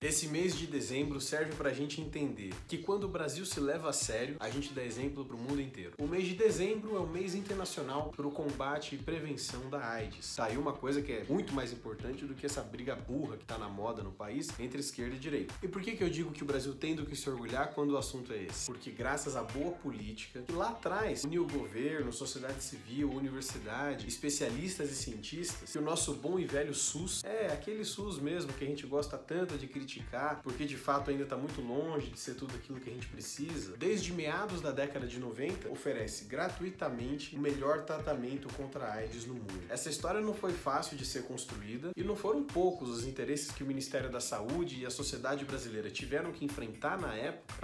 Esse mês de dezembro serve para a gente entender que quando o Brasil se leva a sério, a gente dá exemplo para o mundo inteiro. O mês de dezembro é o mês internacional para o combate e prevenção da AIDS. Tá aí uma coisa que é muito mais importante do que essa briga burra que tá na moda no país entre esquerda e direita. E por que eu digo que o Brasil tem do que se orgulhar quando o assunto é esse? Porque graças à boa política, que lá atrás uniu o governo, sociedade civil, universidade, especialistas e cientistas, que o nosso bom e velho SUS é aquele SUS mesmo que a gente gosta tanto de criticar, porque de fato ainda está muito longe de ser tudo aquilo que a gente precisa, desde meados da década de 90, oferece gratuitamente o melhor tratamento contra a AIDS no mundo. Essa história não foi fácil de ser construída e não foram poucos os interesses que o Ministério da Saúde e a sociedade brasileira tiveram que enfrentar na época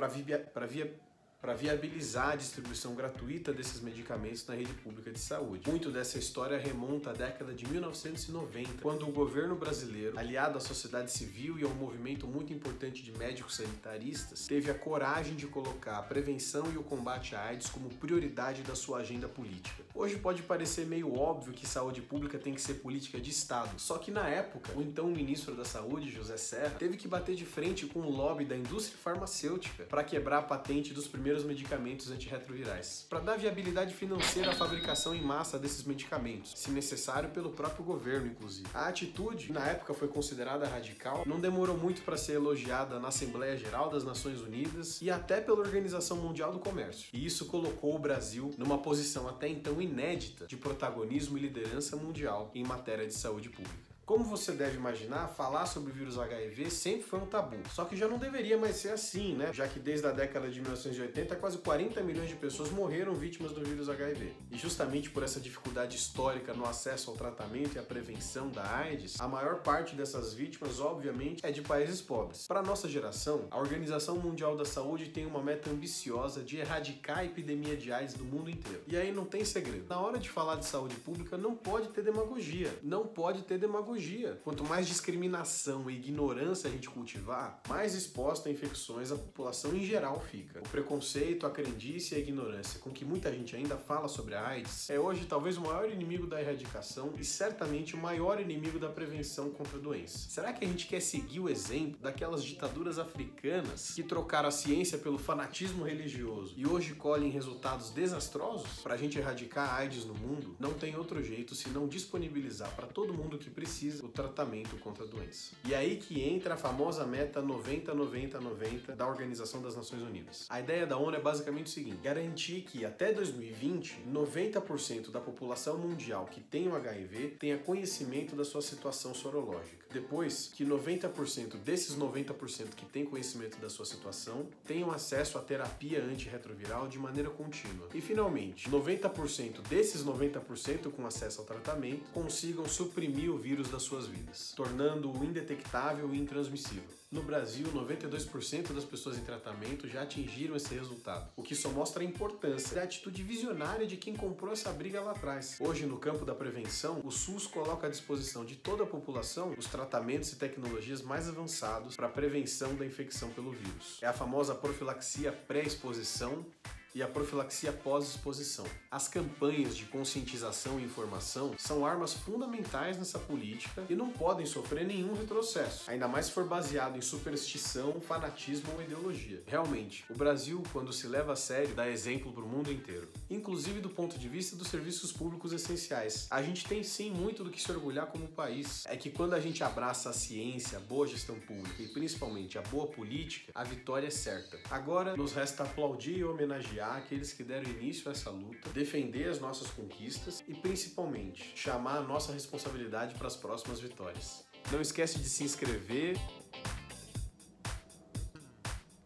para viabilizar a distribuição gratuita desses medicamentos na rede pública de saúde. Muito dessa história remonta à década de 1990, quando o governo brasileiro, aliado à sociedade civil e a um movimento muito importante de médicos sanitaristas, teve a coragem de colocar a prevenção e o combate à AIDS como prioridade da sua agenda política. Hoje pode parecer meio óbvio que saúde pública tem que ser política de Estado, só que na época, o então ministro da Saúde, José Serra, teve que bater de frente com o lobby da indústria farmacêutica para quebrar a patente dos primeiros medicamentos antirretrovirais, para dar viabilidade financeira à fabricação em massa desses medicamentos, se necessário pelo próprio governo, inclusive. A atitude, que na época foi considerada radical, não demorou muito para ser elogiada na Assembleia Geral das Nações Unidas e até pela Organização Mundial do Comércio. E isso colocou o Brasil numa posição até então inédita de protagonismo e liderança mundial em matéria de saúde pública. Como você deve imaginar, falar sobre o vírus HIV sempre foi um tabu. Só que já não deveria mais ser assim, né? Já que desde a década de 1980, quase 40 milhões de pessoas morreram vítimas do vírus HIV. E justamente por essa dificuldade histórica no acesso ao tratamento e à prevenção da AIDS, a maior parte dessas vítimas, obviamente, é de países pobres. Para nossa geração, a Organização Mundial da Saúde tem uma meta ambiciosa de erradicar a epidemia de AIDS do mundo inteiro. E aí não tem segredo. Na hora de falar de saúde pública, não pode ter demagogia. Não pode ter demagogia. Quanto mais discriminação e ignorância a gente cultivar, mais exposta a infecções a população em geral fica. O preconceito, a crendice e a ignorância com que muita gente ainda fala sobre a AIDS é hoje talvez o maior inimigo da erradicação e certamente o maior inimigo da prevenção contra a doença. Será que a gente quer seguir o exemplo daquelas ditaduras africanas que trocaram a ciência pelo fanatismo religioso e hoje colhem resultados desastrosos? Para a gente erradicar a AIDS no mundo, não tem outro jeito senão disponibilizar para todo mundo que precisa o tratamento contra a doença. E aí que entra a famosa meta 90-90-90 da Organização das Nações Unidas. A ideia da ONU é basicamente o seguinte: garantir que até 2020, 90% da população mundial que tem o HIV tenha conhecimento da sua situação sorológica. Depois, que 90% desses 90% que tem conhecimento da sua situação tenham acesso à terapia antirretroviral de maneira contínua. E finalmente, 90% desses 90% com acesso ao tratamento consigam suprimir o vírus das suas vidas, tornando-o indetectável e intransmissível. No Brasil, 92% das pessoas em tratamento já atingiram esse resultado, o que só mostra a importância da atitude visionária de quem comprou essa briga lá atrás. Hoje, no campo da prevenção, o SUS coloca à disposição de toda a população os tratamentos e tecnologias mais avançados para a prevenção da infecção pelo vírus. É a famosa profilaxia pré-exposição e a profilaxia pós-exposição. As campanhas de conscientização e informação são armas fundamentais nessa política e não podem sofrer nenhum retrocesso, ainda mais se for baseado em superstição, fanatismo ou ideologia. Realmente, o Brasil, quando se leva a sério, dá exemplo para o mundo inteiro, inclusive do ponto de vista dos serviços públicos essenciais. A gente tem sim muito do que se orgulhar como país. É que quando a gente abraça a ciência, a boa gestão pública e principalmente a boa política, a vitória é certa. Agora, nos resta aplaudir e homenagear aqueles que deram início a essa luta, defender as nossas conquistas e, principalmente, chamar a nossa responsabilidade para as próximas vitórias. Não esquece de se inscrever,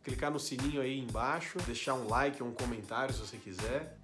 clicar no sininho aí embaixo, deixar um like ou um comentário se você quiser.